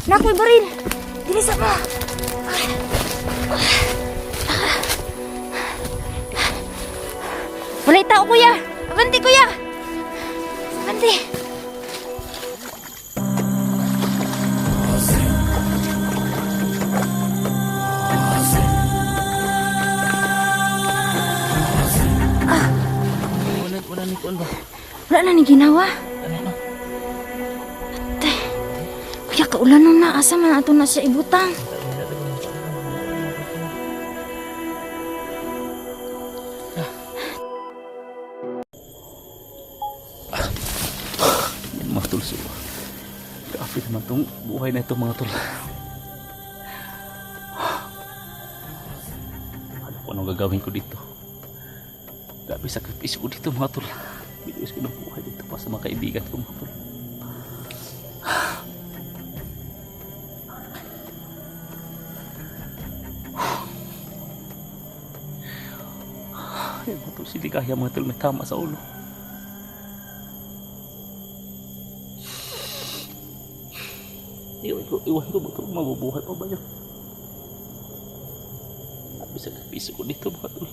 Nakoy baril. Dili sa pa. Walay tao kuya. Abante kuya. Abante. Wala ni kuan ba? Wala na ni ginawa. Ate. Kuya kaulan nung naasa man ato na siya ibutang. Yan mga tol. So, grabe naman itong buhay na ito mga tol. Ano ko anong gagawin ko dito? Grabe sakripisyo ko dito mga tol. Binuwis ko ng buhay dito pa sa mga kaibigan ko mga tol. Yan mga tol, hindi kaya mga tol, may tama sa ulo. Iwan ko mga tol, mabubuhay pa ba yun? Grabe sakripisyo ko dito mga tol.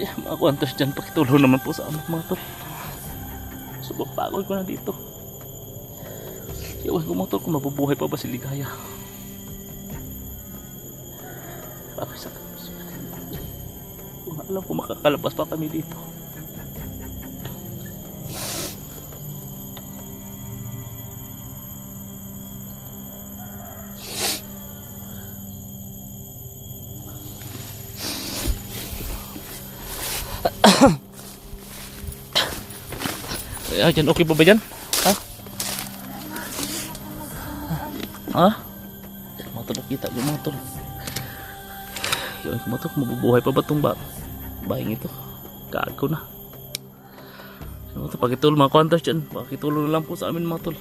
Yeah, mga kwantos dyan, pakitulong naman po sa amin mga tol. Subok pagod ko na dito. Iwan ko mga tol kung mabubuhay pa ba si Ligaya. Bakit sa kung alam ko makakalabas pa kami dito. Dyan, okay pa ba dyan? Ha? Ha? Mga tol, nakita ko mga tol. Yung mga tol, mabubuhay pa ba itong bahing ito? Gago na. Mga tol, pakitulong mga kwantas dyan. Pakitulong na lang po sa amin mga tol.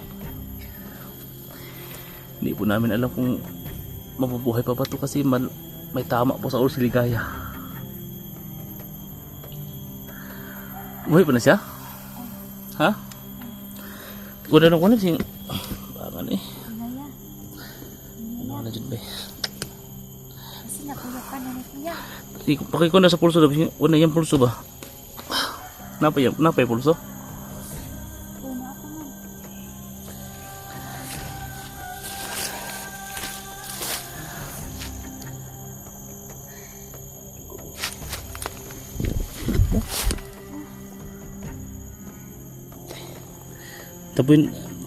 Hindi po namin alam kung mabubuhay pa ba ito kasi may tama po sa ulo si Ligaya. Buhay pa na siya? Ha? Kuda na kunin sing bangan eh. Ano na dyan ba? Kasi nakuya ka na ni kuya. Pakay ko na sa pulso daw. Wala yung pulso ba? Napa yung pulso? Una ako man.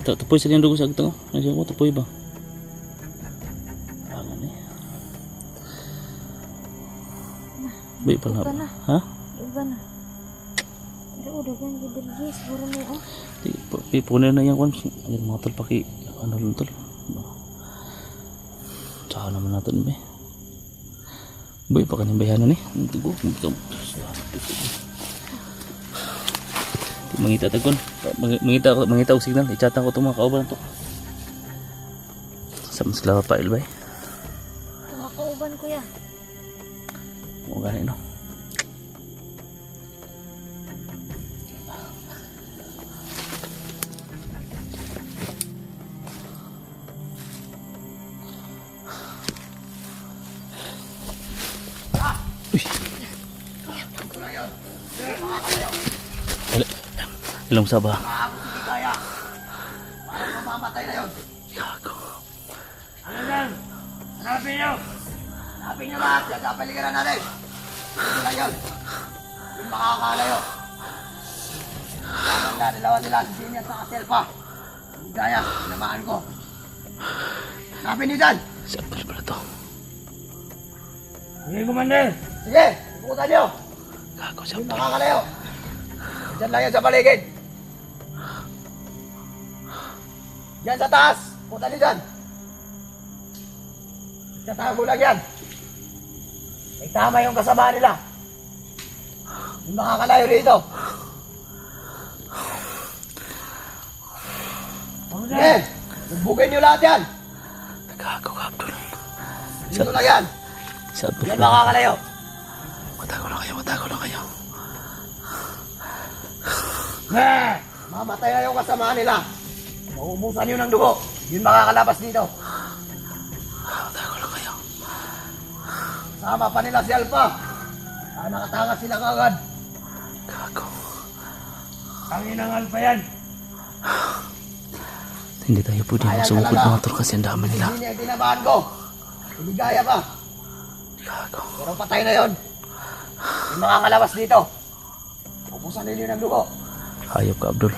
Tapoy sa dugo sa agtang. Nandiyan ko, tapoy ba? Bangan eh. Baik pala. Ha? Iba na. Pero udah kan gede siguro na oh. Pipunin na yan kung ayun mga tol paki ano lang tol. Tsaka naman natin ba? Baik pa kanin bayanan eh. Tugo. Mangita tagon. Mangita og signal. I-chatan ko itong mga kauban to. Sa mas klapa pa ilbay. Mga kauban kuya. Mo gani no. Ilong saba. Mamamatay na yun. Gago. Ano yan? Hanapin nyo! Hanapin nyo lahat! Yan sa paligiran natin! Ito lang yun! Yung makakalayo! Yan na, dalawa nila si Senior sa Kaselpa! Yung gaya, sinamaan ko! Hanapin nyo dyan! Saan pala to? Sige, Commander! Sige! Bukutan nyo! Gago siya Yung pala. makakalayo! Diyan lang yan sa paligid! Diyan sa taas! Bukutan nyo dyan! Tatago lang yan! May tama yung kasama nila! Yung makakalayo rito! Sige! Bugin nyo lahat yan! Gago ka, Abdul. Dito lang yan! Saan Yan pala? makakalayo! Matago lang kayo, matago lang kayo. Mamatay na yung kasama nila. Maubusan yun ng dugo. Yun makakalabas dito. Tayo ko lang kayo. Sama pa nila si Alpha. Nakatakas sila kagad. Gago. Tangin ng Alpha yan. Hindi tayo pwede sumupod mga tol kasi ang dami nila. Hindi niya tinabahan ko. Hindi gaya pa. Gago. Pero patay na yun. Yung makakalabas dito. Ubusan nila ng dugo. Hayop ka, Abdul.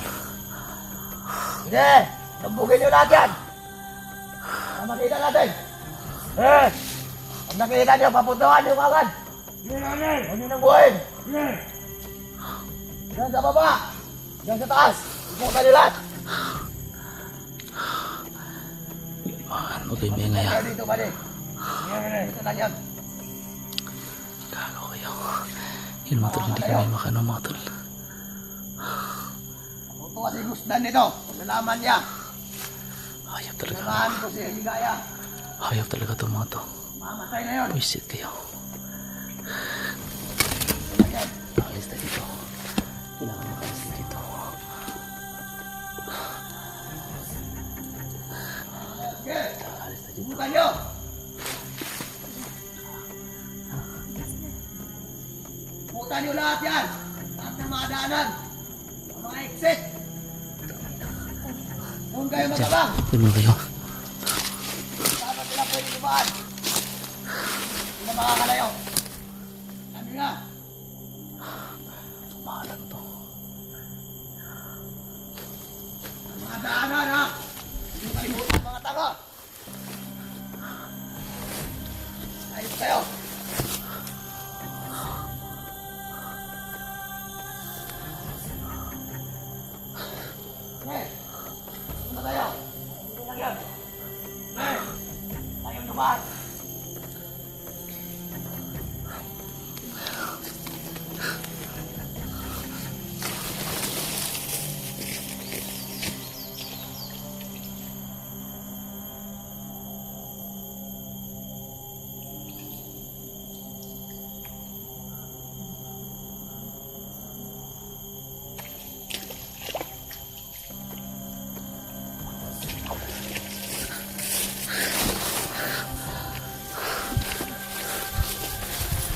Sige, nabugin nyo lahat yan. Makita natin. Pag nakita nyo, papuntuhan nyo kagad. Huwag nyo nang buhayin. Diyan sa baba. Diyan sa taas. Iputan nyo lahat. Ano kayo may ngaya? Kaya dito ba dito na yan. Gago kayo. Yun mga tol, hindi kami makano mga tol. Puto kasi gusdan nito. Nalaman niya. Hayop talaga. Nalaman ko si Higaya. Hayop talaga itong mga to. Mamatay na yun. Wisit kayo. Alis na dito. Kailangan makalis na dito. Sige, Alis na dito. iputan nyo. Iputan nyo lahat yan. Lahat ng mga daanan. Mga exit. Kung kayo magabang. Yun mga kayo. Dapat sila pwede lumaan. Hindi na makakalayo. Sabi nga. Mahalan to. Mga daanan ha. Hindi kalimutan mga tanga. Ayos kayo. Ano tayo? Hindi lang yan. Tayong lumaan.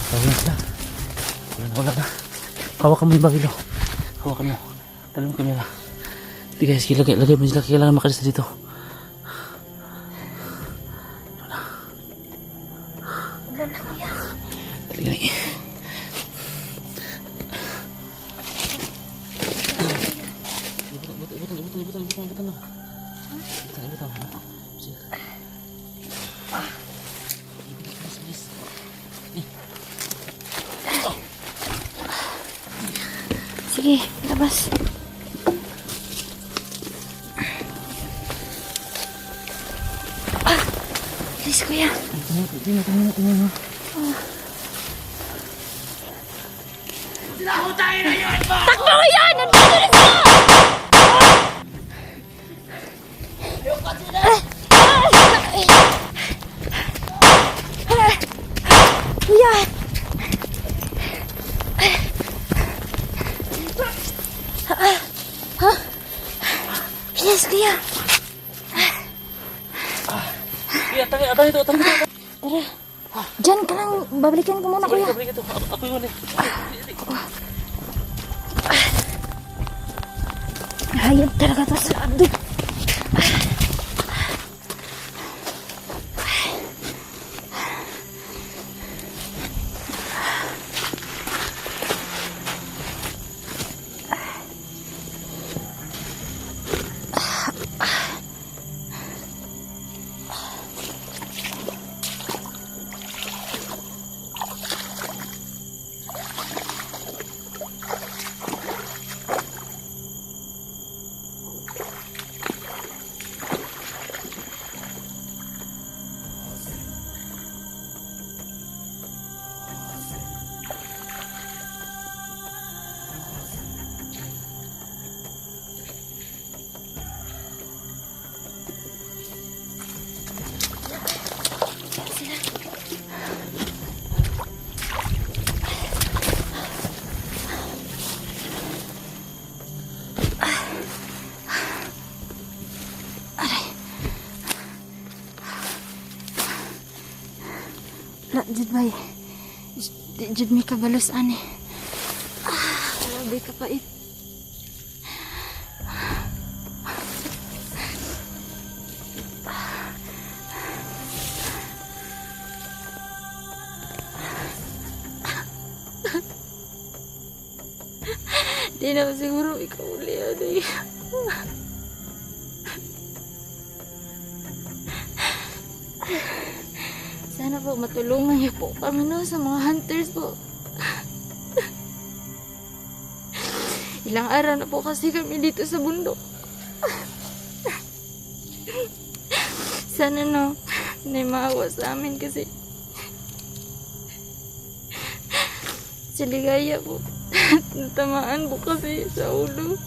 Wala na. Wala na. Hawakan mo yung bagilo. Hawakan mo. Talim mo kamera. Hindi guys, lagay mo sila. Kailangan makalis na dito. Wala na kuya. Dali gani. Ibutan na. Sige, labas. Please kuya. Sinahutayin na yun mo! Takbo kuya! Nandito na sila! Yung kasina! Kuya! Please kuya! Iya, tangan itu. Tara. Diyan ka lang. Babalikan ko muna kuya. Balik itu. Aku yang mana? Hayop talaga to sa Abdul. Jud bay. Jud mi kabalos ani. Grabe ka pait. Di na siguro ikaw uli aday. Sana po matulungan niyo po kami no sa mga hunters po. Ilang araw na po kasi kami dito sa bundok. Sana no, may maawa sa amin kasi si Ligaya po. Natamaan po kasi sa ulo.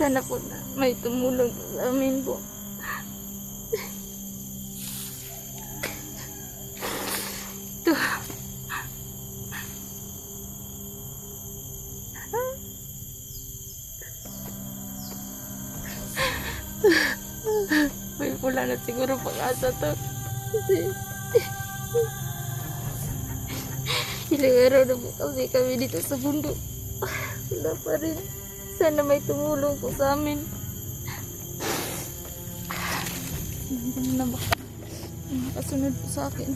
Sana po na may tumulong sa amin po. Ito. May wala na siguro pag-asa to. Kasi ilang araw na po kasi kami dito sa bundok. Wala pa rin. Sana may tumulong po sa amin. Hindi na baka makasunod po sa akin.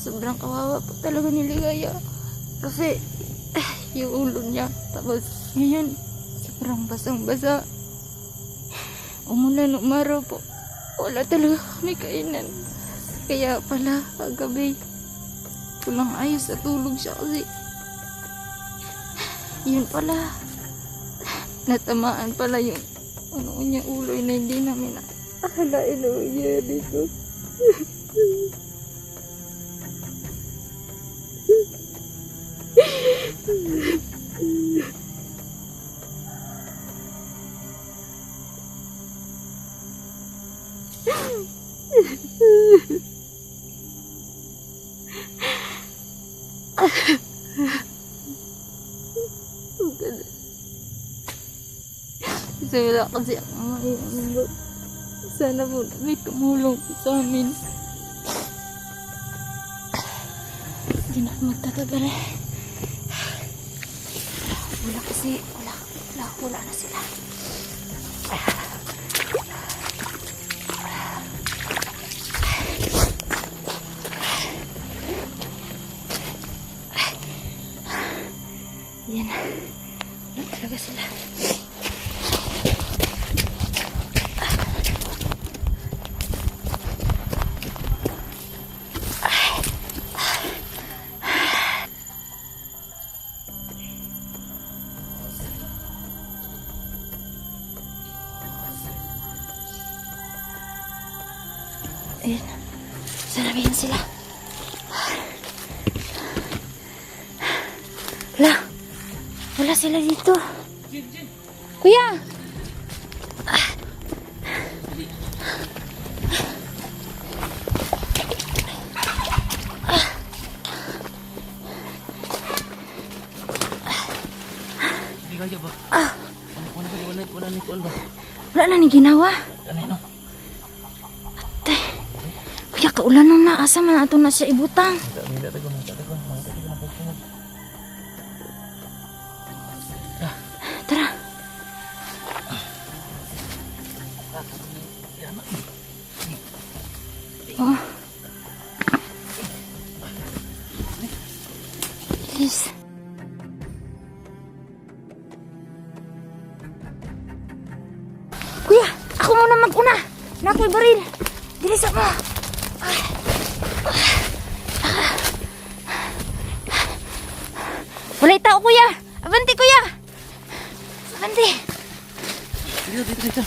Sobrang kawawa po talaga ni Ligaya. Kasi yung ulo niya. Tapos ngayon sobrang basang-basa. Umulan umaraw po. Wala talaga kami kainan. Kaya pala kagabi kulang ayos sa tulog siya kasi yun pala natamaan pala yung ano niya ulo na hindi namin akalain na niya dito. Kasi wala kasi ang mga sana po may tumulong po sa amin. Hindi na magtatagal eh. Wala kasi wala na sila. Yan. Wala talaga sila. Ayan. Sanabihan sila. Wala sila dito. Kuya! Ligaya ba? Wala na ni ginawa. Ate. Kuya, kaulan na. Asa man ato na siya ibutang. Tara. Oh. Please. Kuya, ako muna mag-una. Nakoy baril. Dilisan mo. Walay tao, kuya. Abanti, kuya. Abanti. Dito.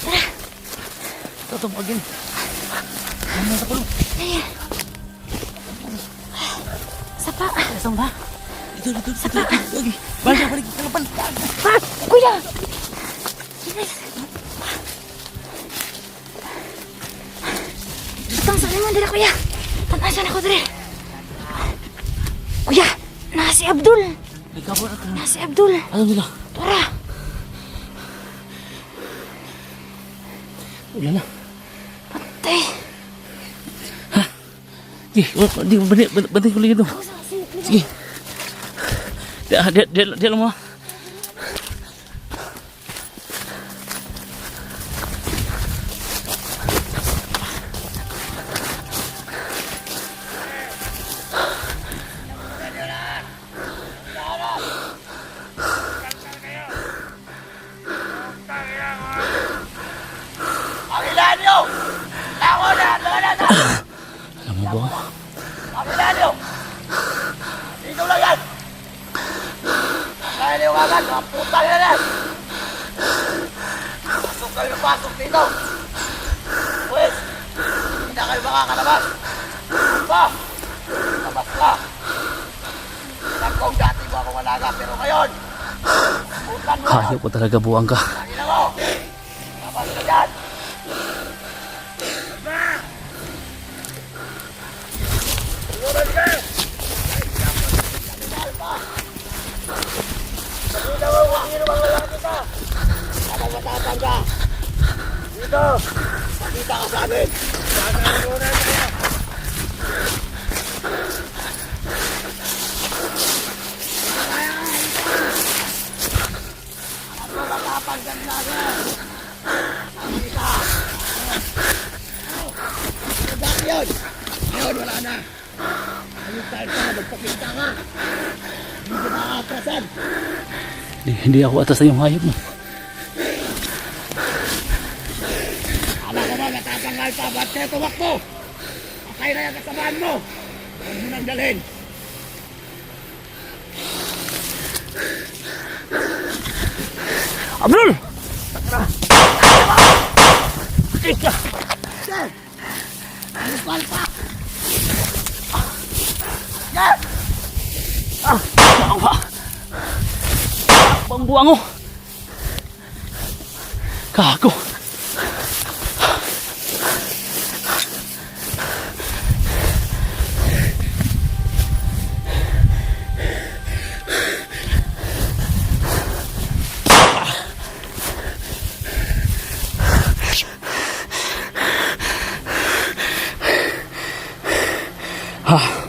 Tatong pagin. Ano sa kulong? Ayan. Pak! Saan ba? Dito. Lagi. Balik. Kalapan. Pak! Kuya! Itang sa naman dira kuya. Tanasan ako dira. Kuya! Naa si Abdul! Nagkabon ako. Naa si Abdul! Ano nila? Tara! Wala na. Patay! Di, bantay ko lagi ito. Sige. Dia lang mo. Pakilaan nyo! Ako na! Alam mo ba? Pakilaan nyo! Dito lang yan! Kaya niyo agad, mga putang yan yan! Pasok dito! Pues, hindi na kayo makakalabas! Pa! Labas ka! Nagkong dati mo akong alaga, pero ngayon, putang mo! Hayop po talaga buwang ka. Tangina mo! Labas ka dyan! Sigurad ka! Dito mo, huwag nyo naman wala kita! Ako matatang ka! Dito! Pakita ka sa amin! Sasalunan ka! Ako matapang natin! Pakita! Dati yun! Ngayon wala na! Ayun tayo ka na, magpakita ka! Hindi ka makakatrasan! Hindi ako atas na yung hayop mo. Alam ko ba matatanggal pa? Ba't kayo tumakbo? Patay na yung kasabahan mo! Huwag mo nang dalhin! Abdul! Sir! Alis pa! Sir! Bawa! Bang buwang mo! Kago! Ah.